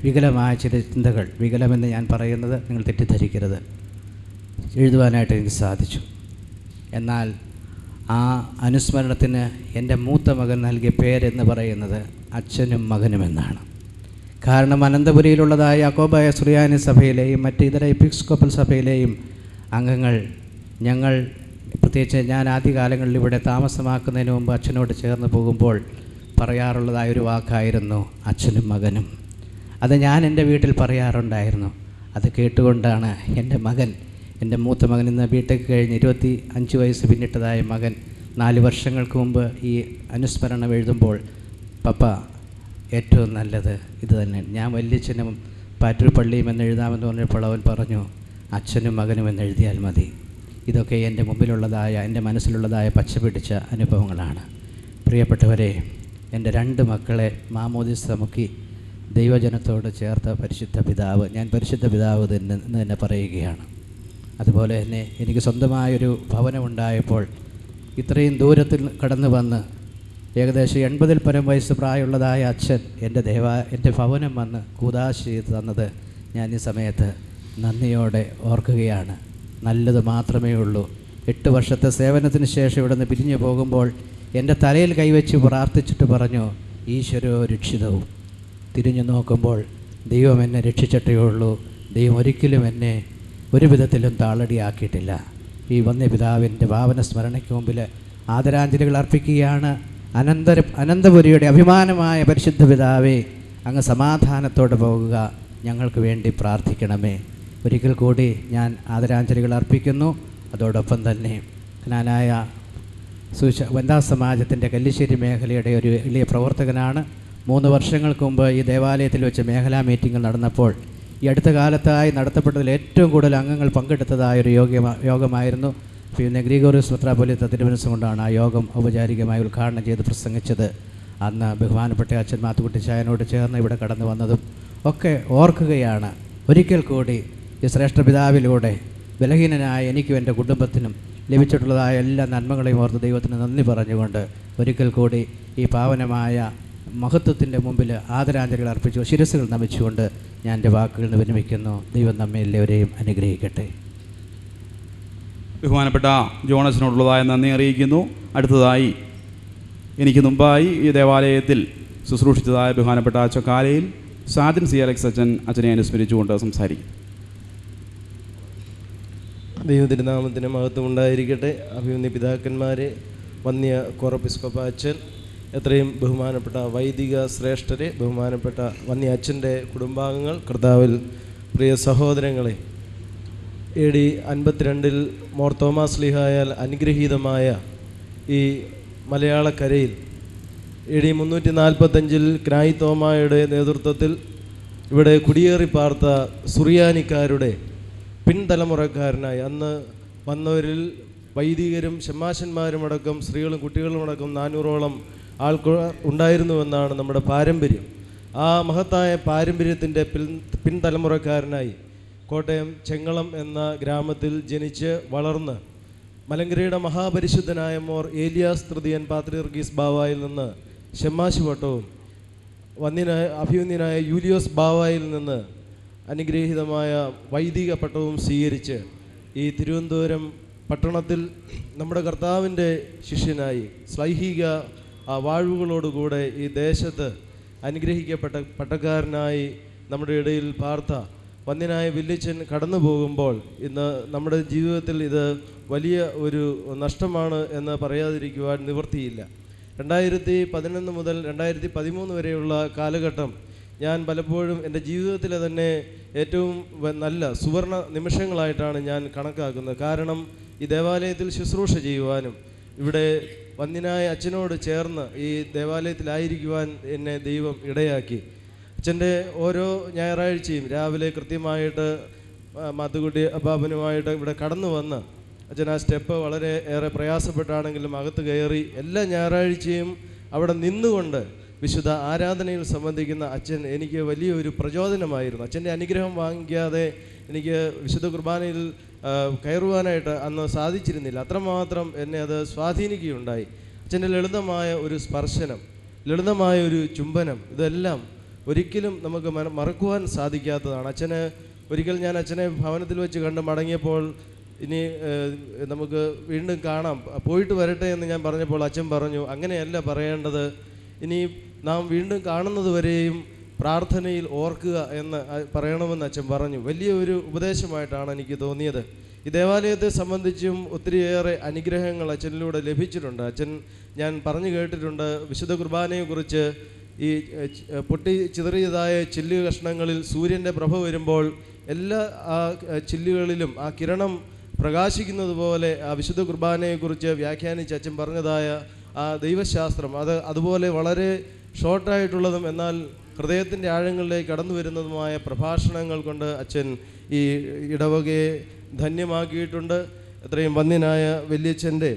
വികലമായ ചില ചിന്തകൾ, വികലമെന്ന് ഞാൻ പറയുന്നത് നിങ്ങൾ തെറ്റിദ്ധരിക്കരുത്, എഴുതുവാനായിട്ട് എനിക്ക് സാധിച്ചു. എന്നാൽ ആ അനുസ്മരണത്തിന് എൻ്റെ മൂത്ത മകൻ നൽകിയ പേരെന്ന് പറയുന്നത് അച്ഛനും മകനുമെന്നാണ്. കാരണം അനന്തപുരിയിലുള്ളതായ യാക്കോബായ സുറിയാനി സഭയിലെയും മറ്റ് ഇതര എപ്പിസ്കോപ്പൽ സഭയിലെയും അംഗങ്ങൾ, ഞങ്ങൾ പ്രത്യേകിച്ച് ഞാൻ ആദ്യകാലങ്ങളിൽ ഇവിടെ താമസമാക്കുന്നതിന് മുമ്പ് അച്ഛനോട് ചേർന്ന് പോകുമ്പോൾ പറയാറുള്ളതായൊരു വാക്കായിരുന്നു അച്ഛനും മകനും. അത് ഞാൻ എൻ്റെ വീട്ടിൽ പറയാറുണ്ടായിരുന്നു. അത് കേട്ടുകൊണ്ടാണ് എൻ്റെ മൂത്ത മകൻ ഇന്ന് ബിടെക് കഴിഞ്ഞ് 25 വയസ്സ് പിന്നിട്ടതായ മകൻ 4 വർഷങ്ങൾക്ക് മുമ്പ് ഈ അനുസ്മരണം എഴുതുമ്പോൾ പപ്പ ഏറ്റവും നല്ലത് ഇത് തന്നെ, ഞാൻ വല്യച്ഛനും പാറ്റൂർ പള്ളിയും എന്ന് എഴുതാമെന്ന് പറഞ്ഞപ്പോൾ അവൻ പറഞ്ഞു അച്ഛനും മകനും എന്ന് എഴുതിയാൽ മതി. ഇതൊക്കെ എൻ്റെ മുമ്പിലുള്ളതായ എൻ്റെ മനസ്സിലുള്ളതായ പച്ച പിടിച്ച അനുഭവങ്ങളാണ്. പ്രിയപ്പെട്ടവരെ, എൻ്റെ 2 മക്കളെ മാമോദിസ മുക്കി ദൈവജനത്തോട് ചേർത്ത പരിശുദ്ധ പിതാവ്, ഞാൻ പരിശുദ്ധ പിതാവ് എന്ന് തന്നെ പറയുകയാണ്. അതുപോലെ തന്നെ എനിക്ക് സ്വന്തമായൊരു ഭവനമുണ്ടായപ്പോൾ ഇത്രയും ദൂരത്തിൽ കടന്നു വന്ന് ഏകദേശം 80-ൽ പരം വയസ്സ് പ്രായമുള്ളതായ അച്ഛൻ എൻ്റെ ഭവനം വന്ന് കൂദാശ ചെയ്ത് തന്നത് ഞാൻ ഈ സമയത്ത് നന്ദിയോടെ ഓർക്കുകയാണ്. നല്ലത് മാത്രമേ ഉള്ളൂ. 8 വർഷത്തെ സേവനത്തിന് ശേഷം ഇവിടെ നിന്ന് പിരിഞ്ഞു പോകുമ്പോൾ എൻ്റെ തലയിൽ കൈവച്ച് പ്രാർത്ഥിച്ചിട്ട് പറഞ്ഞു, ഈശ്വരോ രക്ഷിതവും. തിരിഞ്ഞു നോക്കുമ്പോൾ ദൈവം എന്നെ രക്ഷിച്ചിട്ടേ ഉള്ളൂ. ദൈവം ഒരിക്കലും എന്നെ ഒരു വിധത്തിലും താളടിയാക്കിയിട്ടില്ല. ഈ വന്യപിതാവിൻ്റെ ഭാവന സ്മരണയ്ക്ക് മുമ്പിൽ ആദരാഞ്ജലികൾ അർപ്പിക്കുകയാണ്. അനന്തപുരിയുടെ അഭിമാനമായ പരിശുദ്ധ പിതാവേ, അങ്ങ് സമാധാനത്തോടെ പോകുക, ഞങ്ങൾക്ക് വേണ്ടി പ്രാർത്ഥിക്കണമേ. ഒരിക്കൽ കൂടി ഞാൻ ആദരാഞ്ജലികൾ അർപ്പിക്കുന്നു. അതോടൊപ്പം തന്നെ ഞാനായ വനിതാ സമാജത്തിൻ്റെ കല്ലിശ്ശേരി മേഖലയുടെ ഒരു എളിയ പ്രവർത്തകനാണ്. 3 വർഷങ്ങൾക്ക് മുമ്പ് ഈ ദേവാലയത്തിൽ വെച്ച് മേഖലാ മീറ്റിംഗ് നടന്നപ്പോൾ ഈ അടുത്ത കാലത്തായി നടത്തപ്പെട്ടതിൽ ഏറ്റവും കൂടുതൽ അംഗങ്ങൾ പങ്കെടുത്തതായൊരു യോഗമായിരുന്നു. പിന്നെ ഗ്രിഗോറിയോസ് മെത്രാപ്പൊലീത്ത തിരുമനസ്സും കൊണ്ടാണ് ആ യോഗം ഔപചാരികമായി ഉദ്ഘാടനം ചെയ്ത് പ്രസംഗിച്ചത്. അന്ന് ബഹുമാനപ്പെട്ട അച്ഛൻ മാത്തുക്കുട്ടി ചായനോട് ചേർന്ന് ഇവിടെ കടന്നു വന്നതും ഒക്കെ ഓർക്കുകയാണ്. ഒരിക്കൽ കൂടി ഈ ശ്രേഷ്ഠ പിതാവിലൂടെ ബലഹീനനായ എനിക്കും എൻ്റെ കുടുംബത്തിനും ലഭിച്ചിട്ടുള്ളതായ എല്ലാ നന്മകളെയും ഓർത്ത് ദൈവത്തിന് നന്ദി പറഞ്ഞുകൊണ്ട് ഒരിക്കൽ കൂടി ഈ പാവനമായ മഹത്വത്തിൻ്റെ മുമ്പിൽ ആദരാഞ്ജലികൾ അർപ്പിച്ചു ശിരസ്സുകൾ നമിച്ചുകൊണ്ട് ഞാൻ എൻ്റെ വാക്കുകൾ വിരമിക്കുന്നു. ദൈവം നമ്മെ എല്ലാവരെയും അനുഗ്രഹിക്കട്ടെ. ബഹുമാനപ്പെട്ട ജോണസിനോടുള്ളതായ നന്ദി അറിയിക്കുന്നു. അടുത്തതായി എനിക്ക് മുമ്പായി ഈ ദേവാലയത്തിൽ ശുശ്രൂഷിച്ചതായ ബഹുമാനപ്പെട്ട ചൊക്കാലയിൽ സാദിൻ സി അലക്സ് അച്ഛനെ അനുസ്മരിച്ചുകൊണ്ട് സംസാരിക്കും. ദൈവതിരുനാമത്തിന് മഹത്വം ഉണ്ടായിരിക്കട്ടെ. അഭിമന്യ പിതാക്കന്മാരെ, വന്യ കോറപ്പിസ്കോപ്പ അച്ഛൻ, എത്രയും ബഹുമാനപ്പെട്ട വൈദിക ശ്രേഷ്ഠരെ, ബഹുമാനപ്പെട്ട വന്യ അച്ഛൻ്റെ കുടുംബാംഗങ്ങൾ, കർത്താവിൽ പ്രിയ സഹോദരങ്ങളെ, AD 52 മോർ തോമാസ് ലീഹായാൽ അനുഗ്രഹീതമായ ഈ മലയാളക്കരയിൽ AD 345 ക്നായി തോമായുടെ നേതൃത്വത്തിൽ ഇവിടെ കുടിയേറി പാർത്ത സുറിയാനിക്കാരുടെ പിൻതലമുറക്കാരനായി അന്ന് വന്നവരിൽ വൈദികരും ഷമ്മാശന്മാരുമടക്കം സ്ത്രീകളും കുട്ടികളുമടക്കം 400ഓളം ആൾക്കാർ ഉണ്ടായിരുന്നുവെന്നാണ് നമ്മുടെ പാരമ്പര്യം. ആ മഹത്തായ പാരമ്പര്യത്തിൻ്റെ പിൻതലമുറക്കാരനായി കോട്ടയം ചെങ്ങളം എന്ന ഗ്രാമത്തിൽ ജനിച്ച് വളർന്ന് മലങ്കരയുടെ മഹാപരിശുദ്ധനായ മോർ ഏലിയാസ് തൃതീയൻ പാത്രിയർക്കീസ് ബാവായിൽ നിന്ന് ഷമ്മാശ് പട്ടവും അഭിമന്യനായ യൂലിയോസ് ബാവായിൽ നിന്ന് അനുഗ്രഹീതമായ വൈദിക പട്ടവും സ്വീകരിച്ച് ഈ തിരുവനന്തപുരം പട്ടണത്തിൽ നമ്മുടെ കർത്താവിൻ്റെ ശിഷ്യനായി ശ്ലൈഹിക വാഴ്വുകളോടുകൂടെ ഈ ദേശത്ത് അനുഗ്രഹിക്കപ്പെട്ട പട്ടക്കാരനായി നമ്മുടെ ഇടയിൽ പാർത്ത വന്യനായ വല്യച്ഛൻ കടന്നു പോകുമ്പോൾ ഇന്ന് നമ്മുടെ ജീവിതത്തിൽ ഇത് വലിയ ഒരു നഷ്ടമാണ് എന്ന് പറയാതിരിക്കുവാൻ നിവൃത്തിയില്ല. 2011 മുതൽ 2013 വരെയുള്ള കാലഘട്ടം ഞാൻ പലപ്പോഴും എൻ്റെ ജീവിതത്തിലെ തന്നെ ഏറ്റവും നല്ല സുവർണ നിമിഷങ്ങളായിട്ടാണ് ഞാൻ കണക്കാക്കുന്നത്. കാരണം ഈ ദേവാലയത്തിൽ ശുശ്രൂഷ ചെയ്യുവാനും ഇവിടെ വന്യനായ അച്ഛനോട് ചേർന്ന് ഈ ദേവാലയത്തിലായിരിക്കുവാൻ എന്നെ ദൈവം ഇടയാക്കി. അച്ഛൻ്റെ ഓരോ ഞായറാഴ്ചയും രാവിലെ കൃത്യമായിട്ട് മാത്തുക്കുട്ടി അപ്പാപ്പനുമായിട്ട് ഇവിടെ കടന്നു വന്ന് അച്ഛൻ ആ സ്റ്റെപ്പ് വളരെ ഏറെ പ്രയാസപ്പെട്ടാണെങ്കിലും അകത്ത് കയറി എല്ലാ ഞായറാഴ്ചയും അവിടെ നിന്നുകൊണ്ട് വിശുദ്ധ ആരാധനയിൽ സംബന്ധിക്കുന്ന അച്ഛൻ എനിക്ക് വലിയൊരു പ്രചോദനമായിരുന്നു. അച്ഛൻ്റെ അനുഗ്രഹം വാങ്ങിക്കാതെ എനിക്ക് വിശുദ്ധ കുർബാനയിൽ കയറുവാനായിട്ട് അന്ന് സാധിച്ചിരുന്നില്ല. അത്രമാത്രം എന്നെ അത് സ്വാധീനിക്കുകയുണ്ടായി. അച്ഛൻ്റെ ലളിതമായ ഒരു സ്പർശനം, ലളിതമായ ഒരു ചുംബനം, ഇതെല്ലാം ഒരിക്കലും നമുക്ക് മറക്കുവാൻ സാധിക്കാത്തതാണ്. ഒരിക്കൽ ഞാൻ അച്ഛനെ ഭവനത്തിൽ വെച്ച് കണ്ട് മടങ്ങിയപ്പോൾ ഇനി നമുക്ക് വീണ്ടും കാണാം, പോയിട്ട് വരട്ടെ എന്ന് ഞാൻ പറഞ്ഞപ്പോൾ അച്ഛൻ പറഞ്ഞു, അങ്ങനെയല്ല പറയേണ്ടത്, ഇനി നാം വീണ്ടും കാണുന്നത് വരെയും പ്രാർത്ഥനയിൽ ഓർക്കുക എന്ന് പറയണമെന്ന് അച്ഛൻ പറഞ്ഞു. വലിയ ഒരു ഉപദേശമായിട്ടാണ് എനിക്ക് തോന്നിയത്. ഈ ദേവാലയത്തെ സംബന്ധിച്ചും ഒത്തിരിയേറെ അനുഗ്രഹങ്ങൾ അച്ഛനിലൂടെ ലഭിച്ചിട്ടുണ്ട്. ഞാൻ പറഞ്ഞു കേട്ടിട്ടുണ്ട് വിശുദ്ധ കുർബാനയെക്കുറിച്ച് ഈ പൊട്ടി ചിതറിയതായ ചില്ലു കഷ്ണങ്ങളിൽ സൂര്യൻ്റെ പ്രഭ വരുമ്പോൾ എല്ലാ ആ ചില്ലുകളിലും ആ കിരണം പ്രകാശിക്കുന്നത് പോലെ ആ വിശുദ്ധ കുർബാനയെക്കുറിച്ച് വ്യാഖ്യാനിച്ച് അച്ഛൻ പറഞ്ഞതായ ആ ദൈവശാസ്ത്രം അതുപോലെ വളരെ ഷോർട്ടായിട്ടുള്ളതും എന്നാൽ ഹൃദയത്തിൻ്റെ ആഴങ്ങളിലേക്ക് കടന്നു വരുന്നതുമായ പ്രഭാഷണങ്ങൾ കൊണ്ട് അച്ഛൻ ഈ ഇടവകയെ ധന്യമാക്കിയിട്ടുണ്ട്. എത്രയും വന്യനായ വല്യച്ഛൻ്റെ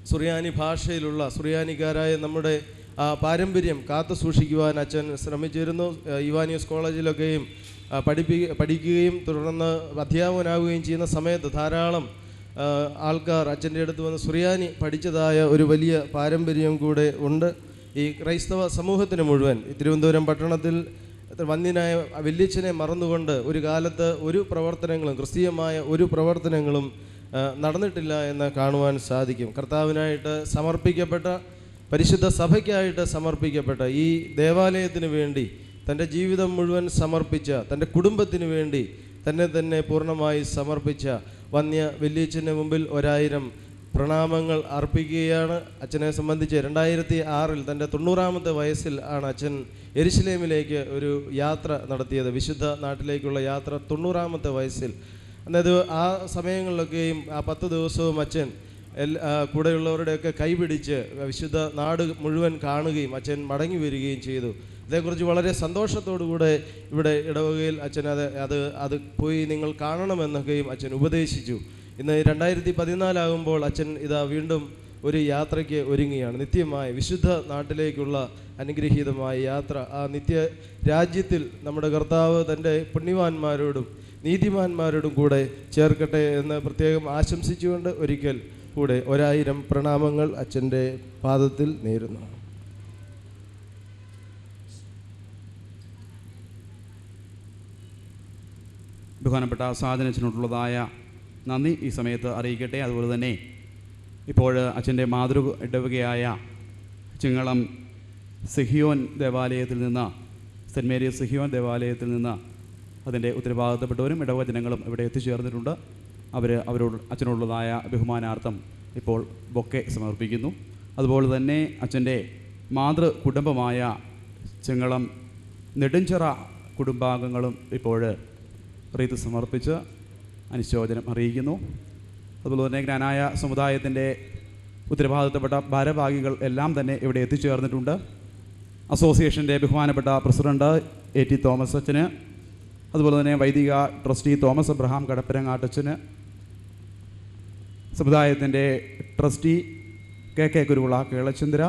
സുറിയാനി ഭാഷയിലുള്ള സുറിയാനിക്കാരായ നമ്മുടെ ആ പാരമ്പര്യം കാത്തു സൂക്ഷിക്കുവാൻ അച്ഛൻ ശ്രമിച്ചിരുന്നു. ഇവാനിയസ് കോളേജിലൊക്കെയും പഠിക്കുകയും തുടർന്ന് അധ്യാപകനാവുകയും ചെയ്യുന്ന സമയത്ത് ധാരാളം ആൾക്കാർ അച്ഛൻ്റെ അടുത്ത് വന്ന് സുറിയാനി പഠിച്ചതായ ഒരു വലിയ പാരമ്പര്യം കൂടെ ഉണ്ട്. ഈ ക്രൈസ്തവ സമൂഹത്തിന് മുഴുവൻ തിരുവനന്തപുരം പട്ടണത്തിൽ വന്യനായ വല്യച്ഛനെ മറന്നുകൊണ്ട് ഒരു കാലത്ത് ഒരു പ്രവർത്തനങ്ങളും ക്രിസ്തീയമായ ഒരു പ്രവർത്തനങ്ങളും നടന്നിട്ടില്ല എന്ന് കാണുവാൻ സാധിക്കും. കർത്താവിനായിട്ട് സമർപ്പിക്കപ്പെട്ട, പരിശുദ്ധ സഭയ്ക്കായിട്ട് സമർപ്പിക്കപ്പെട്ട, ഈ ദേവാലയത്തിന് വേണ്ടി തൻ്റെ ജീവിതം മുഴുവൻ സമർപ്പിച്ച, തൻ്റെ കുടുംബത്തിന് വേണ്ടി തന്നെ പൂർണ്ണമായി സമർപ്പിച്ച വന്യ വല്യച്ഛൻ്റെ മുമ്പിൽ 1000 പ്രണാമങ്ങൾ അർപ്പിക്കുകയാണ്. അച്ഛനെ സംബന്ധിച്ച് 2006 തൻ്റെ 90ാമത്തെ വയസ്സിൽ ആണ് അച്ഛൻ യെരുശലേമിലേക്ക് ഒരു യാത്ര നടത്തിയത്, വിശുദ്ധ നാട്ടിലേക്കുള്ള യാത്ര 90ാമത്തെ വയസ്സിൽ. അതായത് ആ സമയങ്ങളിലൊക്കെയും ആ 10 ദിവസവും അച്ഛൻ കൂടെയുള്ളവരുടെയൊക്കെ കൈപിടിച്ച് വിശുദ്ധ നാട് മുഴുവൻ കാണുകയും അച്ഛൻ മടങ്ങി വരികയും ചെയ്തു. അതേക്കുറിച്ച് വളരെ സന്തോഷത്തോടുകൂടെ ഇവിടെ ഇടവകയിൽ അച്ഛൻ അത് പോയി നിങ്ങൾ കാണണമെന്നൊക്കെയും അച്ഛൻ ഉപദേശിച്ചു. ഇന്ന് 2014 ആകുമ്പോൾ അച്ഛൻ ഇതാ വീണ്ടും ഒരു യാത്രയ്ക്ക് ഒരുങ്ങുകയാണ്. നിത്യമായ വിശുദ്ധ നാട്ടിലേക്കുള്ള അനുഗ്രഹീതമായ യാത്ര. ആ നിത്യ രാജ്യത്തിൽ നമ്മുടെ കർത്താവ് തൻ്റെ പുണ്യവാന്മാരോടും നീതിമാന്മാരോടും കൂടെ ചേർക്കട്ടെ എന്ന് പ്രത്യേകം ആശംസിച്ചുകൊണ്ട് ഒരിക്കൽ കൂടെ 1000 പ്രണാമങ്ങൾ അച്ഛൻ്റെ പാദത്തിൽ നേരുന്നു. ബഹുമാനപ്പെട്ട സാധനത്തിനോടുള്ളതായ നന്ദി ഈ സമയത്ത് അറിയിക്കട്ടെ. അതുപോലെ തന്നെ ഇപ്പോൾ അച്ഛൻ്റെ മാതൃ ഇടവകയായ ചിങ്ങളം സിഹിയോൻ ദേവാലയത്തിൽ നിന്ന്, സെൻറ്റ് മേരീസ് സിഹിയോൻ ദേവാലയത്തിൽ നിന്ന് അതിൻ്റെ ഉത്തരവാദിത്തപ്പെട്ടവരും ഇടവക ജനങ്ങളും ഇവിടെ എത്തിച്ചേർന്നിട്ടുണ്ട്. അവരോട് അച്ഛനോടുള്ളതായ ബഹുമാനാർത്ഥം ഇപ്പോൾ ബൊക്കെ സമർപ്പിക്കുന്നു. അതുപോലെ തന്നെ അച്ഛൻ്റെ മാതൃ കുടുംബമായ ചിങ്ങളം നെടുഞ്ചിറ കുടുംബാംഗങ്ങളും ഇപ്പോൾ റീത്ത് സമർപ്പിച്ച് അനുശോചനം അറിയിക്കുന്നു. അതുപോലെ തന്നെ ജ്ഞാനായ സമുദായത്തിൻ്റെ ഉത്തരവാദിത്തപ്പെട്ട ഭാരവാഹികൾ എല്ലാം തന്നെ ഇവിടെ എത്തിച്ചേർന്നിട്ടുണ്ട്. അസോസിയേഷൻ്റെ ബഹുമാനപ്പെട്ട പ്രസിഡന്റ് A.T. തോമസ് അച്ഛന്, അതുപോലെ തന്നെ വൈദിക ട്രസ്റ്റി തോമസ് അബ്രഹാം കടപ്പരങ്ങാട്ടച്ഛന്, സമുദായത്തിൻ്റെ ട്രസ്റ്റി K.K. കുരുവിള കേളചന്ദ്ര,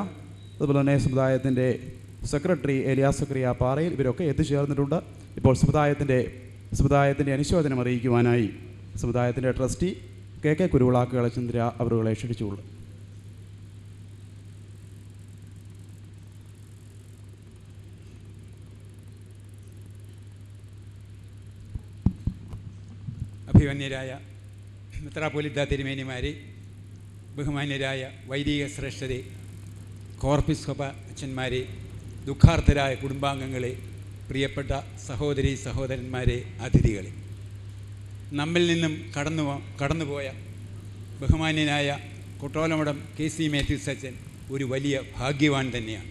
അതുപോലെ തന്നെ സമുദായത്തിൻ്റെ സെക്രട്ടറി ഏലിയാസ് സക്രിയ പാറയിൽ, ഇവരൊക്കെ എത്തിച്ചേർന്നിട്ടുണ്ട്. ഇപ്പോൾ സമുദായത്തിൻ്റെ അനുശോചനം അറിയിക്കുവാനായി സമുദായത്തിൻ്റെ ട്രസ്റ്റി K.K. കുരുവിള കേളചന്ദ്ര അവരുകളെ ക്ഷണിച്ചുകൊള്ളു. അഭിമന്യരായ മെത്രാപ്പൊലീത്ത തിരുമേനിമാരെ, ബഹുമാന്യരായ വൈദിക ശ്രേഷ്ഠരെ, കോർപ്പിസ്കോപ്പ അച്ഛന്മാരെ, ദുഃഖാർത്തരായ കുടുംബാംഗങ്ങളെ, പ്രിയപ്പെട്ട സഹോദരീ സഹോദരന്മാരെ, അതിഥികളെ, നമ്മിൽ നിന്നും കടന്നുപോയ ബഹുമാന്യനായ കുട്ടോലമഠം K.C. മാത്യൂസ് അച്ഛൻ ഒരു വലിയ ഭാഗ്യവാൻ തന്നെയാണ്.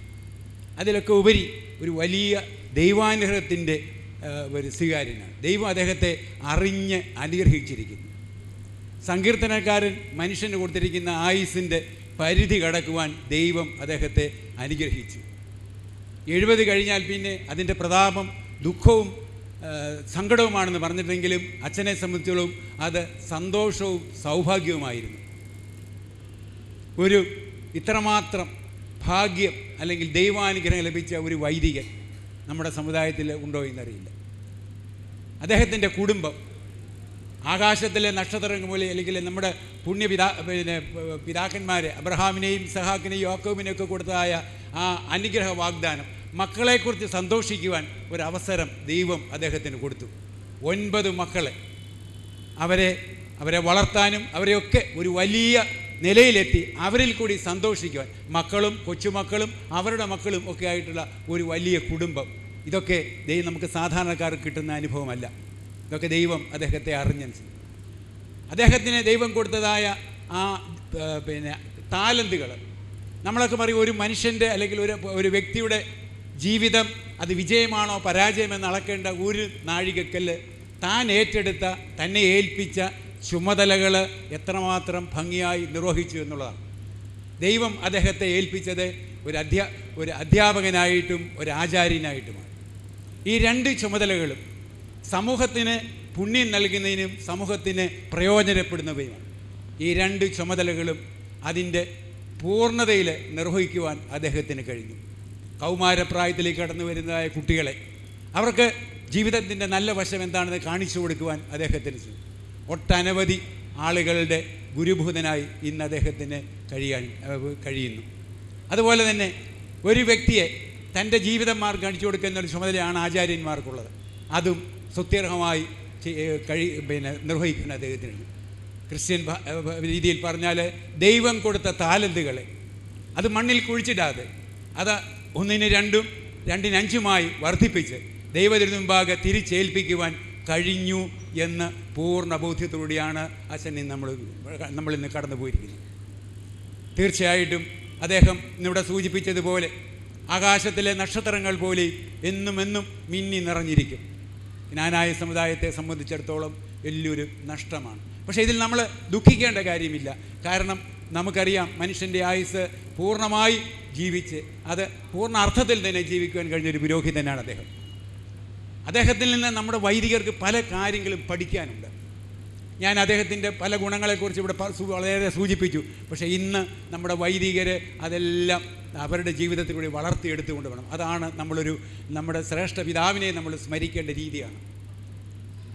അതിലൊക്കെ ഉപരി ഒരു വലിയ ദൈവാനുഗ്രഹത്തിൻ്റെ ഒരു സ്വീകാര്യനാണ്. ദൈവം അദ്ദേഹത്തെ അറിഞ്ഞ് അനുഗ്രഹിച്ചിരിക്കുന്നു. സങ്കീർത്തനക്കാരൻ മനുഷ്യന് കൊടുത്തിരിക്കുന്ന ആയുസ്സിൻ്റെ പരിധി കടക്കുവാൻ ദൈവം അദ്ദേഹത്തെ അനുഗ്രഹിച്ചു. 70 കഴിഞ്ഞാൽ പിന്നെ അതിൻ്റെ പ്രതാപം ദുഃഖവും സങ്കടവുമാണെന്ന് പറഞ്ഞിട്ടെങ്കിലും അച്ഛനെ സംബന്ധിച്ചോളം അത് സന്തോഷവും സൗഭാഗ്യവുമായിരുന്നു. ഒരു ഇത്രമാത്രം ഭാഗ്യം അല്ലെങ്കിൽ ദൈവാനുഗ്രഹം ലഭിച്ച ഒരു വൈദികൻ നമ്മുടെ സമുദായത്തിൽ ഉണ്ടോ എന്നറിയില്ല. അദ്ദേഹത്തിൻ്റെ കുടുംബം ആകാശത്തിലെ നക്ഷത്രങ്ങൾ പോലെ, അല്ലെങ്കിൽ നമ്മുടെ പിതാക്കന്മാരെ അബ്രഹാമിനെയും ഇസഹാക്കിനെയും യാക്കോബിനെയൊക്കെ കൊടുത്തതായ ആ അനുഗ്രഹ വാഗ്ദാനം, മക്കളെക്കുറിച്ച് സന്തോഷിക്കുവാൻ ഒരവസരം ദൈവം അദ്ദേഹത്തിന് കൊടുത്തു. 9 മക്കളെ, അവരെ വളർത്താനും അവരെയൊക്കെ ഒരു വലിയ നിലയിലെത്തി അവരിൽ കൂടി സന്തോഷിക്കുവാൻ, മക്കളും കൊച്ചുമക്കളും അവരുടെ മക്കളും ഒക്കെ ആയിട്ടുള്ള ഒരു വലിയ കുടുംബം. ഇതൊക്കെ ദൈവം നമുക്ക് സാധാരണക്കാർക്ക് കിട്ടുന്ന അനുഭവമല്ല. ഇതൊക്കെ ദൈവം അദ്ദേഹത്തെ അറിഞ്ഞനുസരിച്ച് അദ്ദേഹത്തിന് ദൈവം കൊടുത്തതായ ആ താലന്തുകൾ നമ്മളൊക്കെ പറയും. ഒരു മനുഷ്യൻ്റെ അല്ലെങ്കിൽ ഒരു വ്യക്തിയുടെ ജീവിതം അത് വിജയമാണോ പരാജയമെന്ന് അളക്കേണ്ട ഒരു നാഴികക്കല്ല് താൻ ഏറ്റെടുത്ത, തന്നെ ഏൽപ്പിച്ച ചുമതലകൾ എത്രമാത്രം ഭംഗിയായി നിർവഹിച്ചു എന്നുള്ളതാണ്. ദൈവം അദ്ദേഹത്തെ ഏൽപ്പിച്ചത് ഒരു അധ്യാപകനായിട്ടും ഒരു ആചാര്യനായിട്ടുമാണ്. ഈ രണ്ട് ചുമതലകളും സമൂഹത്തിന് പുണ്യം നൽകുന്നതിനും സമൂഹത്തിന് പ്രയോജനപ്പെടുന്നവയുമാണ്. ഈ രണ്ട് ചുമതലകളും അതിൻ്റെ പൂർണ്ണതയിൽ നിർവഹിക്കുവാൻ അദ്ദേഹത്തിന് കഴിഞ്ഞു. കൗമാരപ്രായത്തിലേക്ക് കടന്നു വരുന്നതായ കുട്ടികളെ അവർക്ക് ജീവിതത്തിൻ്റെ നല്ല വശം എന്താണെന്ന് കാണിച്ചു കൊടുക്കുവാൻ അദ്ദേഹത്തിന് ഒട്ടനവധി ആളുകളുടെ ഗുരുഭൂതനായി ഇന്ന് അദ്ദേഹത്തിന് കഴിയുന്നു. അതുപോലെ തന്നെ ഒരു വ്യക്തിയെ തൻ്റെ ജീവിതമാർക്ക് കാണിച്ചു കൊടുക്കുന്ന ഒരു ചുമതലയാണ് ആചാര്യന്മാർക്കുള്ളത്. അതും സുത്യർഹമായി നിർവഹിക്കുന്ന അദ്ദേഹത്തിന് ക്രിസ്ത്യൻ രീതിയിൽ പറഞ്ഞാൽ ദൈവം കൊടുത്ത താലന്തുകളെ അത് മണ്ണിൽ കുഴിച്ചിടാതെ അത് 1-ന് 2, 2-ന് 5 വർദ്ധിപ്പിച്ച് ദൈവത്തിന് മുമ്പാകെ തിരിച്ചേൽപ്പിക്കുവാൻ കഴിഞ്ഞു എന്ന് പൂർണ്ണ ബോധ്യത്തോടെയാണ് അച്ഛൻ നമ്മളിന്ന് കടന്നു പോയിരിക്കുന്നത്. തീർച്ചയായിട്ടും അദ്ദേഹം ഇന്നിവിടെ സൂചിപ്പിച്ചതുപോലെ ആകാശത്തിലെ നക്ഷത്രങ്ങൾ പോലെ എന്നും മിന്നി നിറഞ്ഞിരിക്കും. ജ്ഞാനായ സമുദായത്തെ സംബന്ധിച്ചിടത്തോളം വലിയൊരു നഷ്ടമാണ്. പക്ഷേ ഇതിൽ നമ്മൾ ദുഃഖിക്കേണ്ട കാര്യമില്ല. കാരണം നമുക്കറിയാം മനുഷ്യൻ്റെ ആയുസ് പൂർണ്ണമായി ജീവിച്ച് അത് പൂർണ്ണ അർത്ഥത്തിൽ തന്നെ ജീവിക്കുവാൻ കഴിഞ്ഞൊരു പുരോഹിതനാണ് അദ്ദേഹം. അദ്ദേഹത്തിൽ നിന്ന് നമ്മുടെ വൈദികർക്ക് പല കാര്യങ്ങളും പഠിക്കാനുണ്ട്. ഞാൻ അദ്ദേഹത്തിൻ്റെ പല ഗുണങ്ങളെക്കുറിച്ച് ഇവിടെ വളരെ സൂചിപ്പിച്ചു. പക്ഷേ ഇന്ന് നമ്മുടെ വൈദികർ അതെല്ലാം അവരുടെ ജീവിതത്തിലൂടെ വളർത്തിയെടുത്തുകൊണ്ട് വേണം. അതാണ് നമ്മുടെ ശ്രേഷ്ഠ പിതാവിനെ നമ്മൾ സ്മരിക്കേണ്ട രീതിയാണ്.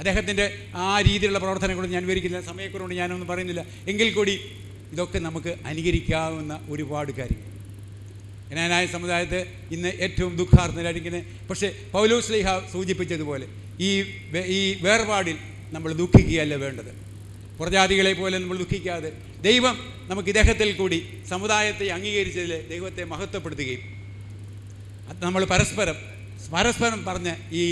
അദ്ദേഹത്തിൻ്റെ ആ രീതിയിലുള്ള പ്രവർത്തനങ്ങളൊന്നും ഞാൻ വിവരിക്കുന്നില്ല, സമയക്കുറവുകൊണ്ട് ഞാനൊന്നും പറയുന്നില്ല. എങ്കിൽ കൂടി ഇതൊക്കെ നമുക്ക് അനുകരിക്കാവുന്ന ഒരുപാട് കാര്യങ്ങൾ. ജ്ഞാനായ സമുദായത്തെ ഇന്ന് ഏറ്റവും ദുഃഖാർത്തരായിരിക്കുന്നത്. പക്ഷേ പൗലോസ് ശ്ലീഹ സൂചിപ്പിച്ചതുപോലെ ഈ വേർപാടിൽ നമ്മൾ ദുഃഖിക്കുകയല്ല വേണ്ടത്. പുറജാതികളെ പോലെ നമ്മൾ ദുഃഖിക്കാതെ ദൈവം നമുക്ക് ഇദ്ദേഹത്തിൽ കൂടി സമുദായത്തെ അംഗീകരിച്ചതിൽ ദൈവത്തെ മഹത്വപ്പെടുത്തുകയും നമ്മൾ പരസ്പരം പറഞ്ഞ് ഈ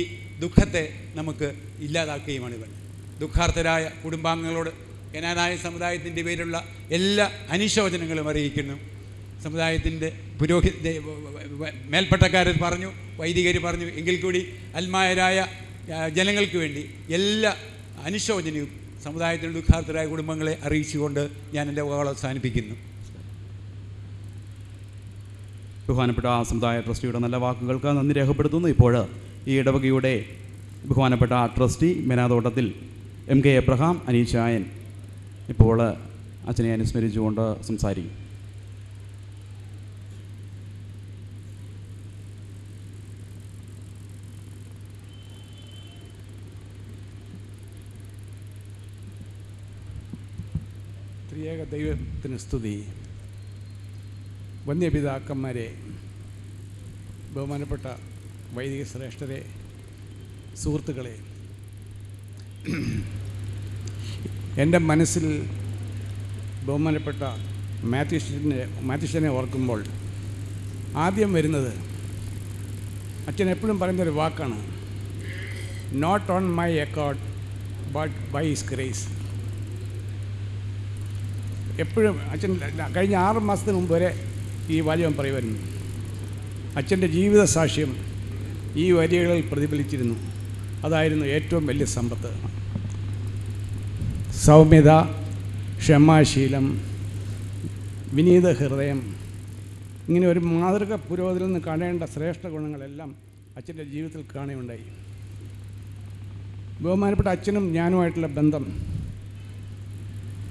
ദുഃഖത്തെ നമുക്ക് ഇല്ലാതാക്കുകയുമാണ് വേണ്ടത്. ദുഃഖാർത്തരായ കുടുംബാംഗങ്ങളോട് ജ്ഞാനായ സമുദായത്തിൻ്റെ പേരിലുള്ള എല്ലാ അനുശോചനങ്ങളും അറിയിക്കുന്നു. സമുദായത്തിൻ്റെ മേൽപ്പട്ടക്കാർ പറഞ്ഞു, വൈദികർ പറഞ്ഞു, എങ്കിൽ കൂടി അൽമായരായ ജനങ്ങൾക്ക് വേണ്ടി എല്ലാ അനുശോചനയും സമുദായത്തിൻ്റെ ദുഃഖാർത്തരായ കുടുംബങ്ങളെ അറിയിച്ചുകൊണ്ട് ഞാൻ എൻ്റെ വാക്കുകൾ അവസാനിപ്പിക്കുന്നു. ബഹുമാനപ്പെട്ട സമുദായ ട്രസ്റ്റിയുടെ നല്ല വാക്കുകൾക്ക് നന്ദി രേഖപ്പെടുത്തുന്നു. ഇപ്പോൾ ഈ ഇടവകയുടെ ബഹുമാനപ്പെട്ട ട്രസ്റ്റി മേനാതോട്ടത്തിൽ MK എബ്രഹാം അനീച്ചായൻ ഇപ്പോൾ അച്ഛനെ അനുസ്മരിച്ചുകൊണ്ട് സംസാരിക്കും. ത്രിയേക ദൈവത്തിന് സ്തുതി. വന്യപിതാക്കന്മാരെ, ബഹുമാനപ്പെട്ട വൈദിക ശ്രേഷ്ഠരെ, സുഹൃത്തുക്കളെ, എൻ്റെ മനസ്സിൽ ബഹുമാനപ്പെട്ട മാത്യുഷ്യനെ ഓർക്കുമ്പോൾ ആദ്യം വരുന്നത് അച്ഛൻ എപ്പോഴും പറയുന്നൊരു വാക്കാണ്, not on my accord but by his grace. എപ്പോഴും അച്ഛൻ കഴിഞ്ഞ 6 മാസത്തിന് മുമ്പ് വരെ ഈ വാചകം പറയുമായിരുന്നു. അച്ഛൻ്റെ ജീവിത സാക്ഷ്യം ഈ വരികളിൽ പ്രതിഫലിച്ചിരുന്നു. അതായിരുന്നു ഏറ്റവും വലിയ സമ്പത്ത്. സൗമ്യത, ക്ഷമാശീലം, വിനീത ഹൃദയം, ഇങ്ങനെ ഒരു മാതൃക പുരോഹിതനിൽ നിന്ന് കാണേണ്ട ശ്രേഷ്ഠ ഗുണങ്ങളെല്ലാം അച്ഛൻ്റെ ജീവിതത്തിൽ കാണുകയുണ്ടായി. ബഹുമാനപ്പെട്ട അച്ഛനും ഞാനുമായിട്ടുള്ള ബന്ധം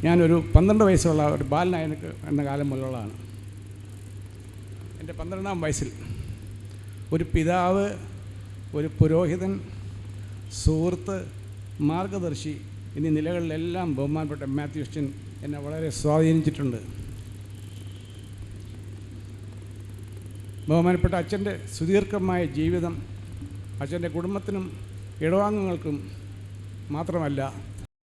ഞാനൊരു 12 വയസ്സുള്ള ഒരു ബാലനായനക്ക് എന്ന കാലം മുതലുള്ളതാണ്. എൻ്റെ 12ാം വയസ്സിൽ ഒരു പിതാവ്, ഒരു പുരോഹിതൻ, സുഹൃത്ത്, മാർഗദർശി എന്നീ നിലകളിലെല്ലാം ബഹുമാനപ്പെട്ട മാത്യുഷ്യൻ എന്നെ വളരെ സ്വാധീനിച്ചിട്ടുണ്ട്. ബഹുമാനപ്പെട്ട അച്ഛൻ്റെ സുദീർഘമായ ജീവിതം അച്ഛൻ്റെ കുടുംബത്തിനും ഇടവാംഗങ്ങൾക്കും മാത്രമല്ല